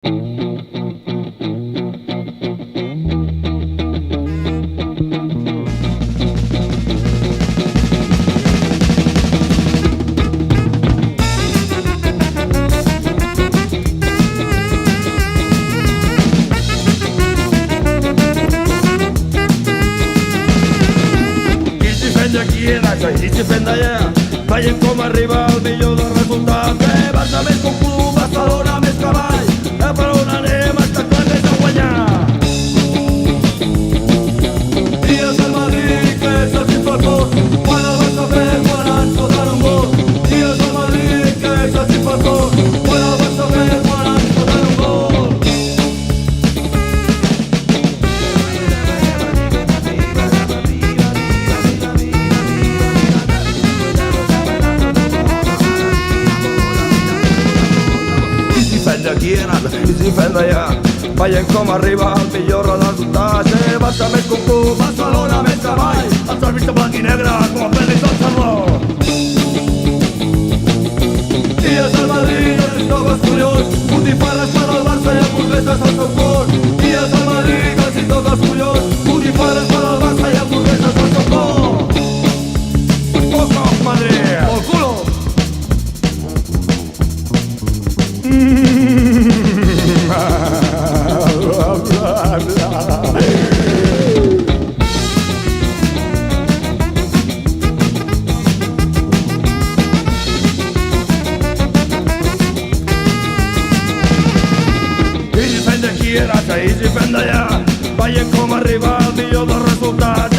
Aquí en Axa i si fem d'allà veiem com arriba el millor dels resultats. Barça més que un club, Barcelona més cavall, per on anem està clar que és a guanyar. I és el Madrid que és el xifalcós, quan el Barça perd, quan ens foten un gol. I és el Madrid que és el xifalcós, quan el Barça perd, quan ens foten un gol. Aquí en Axa i si fem d'allà veiem com arriba el millor dels resultats. Barça més que un club, Barcelona més cavall, els àrbits de blanc i negre com a Fèlix del Salvador. I és el Madrid els toques collons, botifarres per al Barça i hamburgueses al seu cor. I és el Madrid els toques collons, botifarres per al Barça i hamburgueses al seu cor. Poco Madrid, por culo. I si fem d'aquí en Axa i si fem d'allà veiem com arriba el millor dels resultats.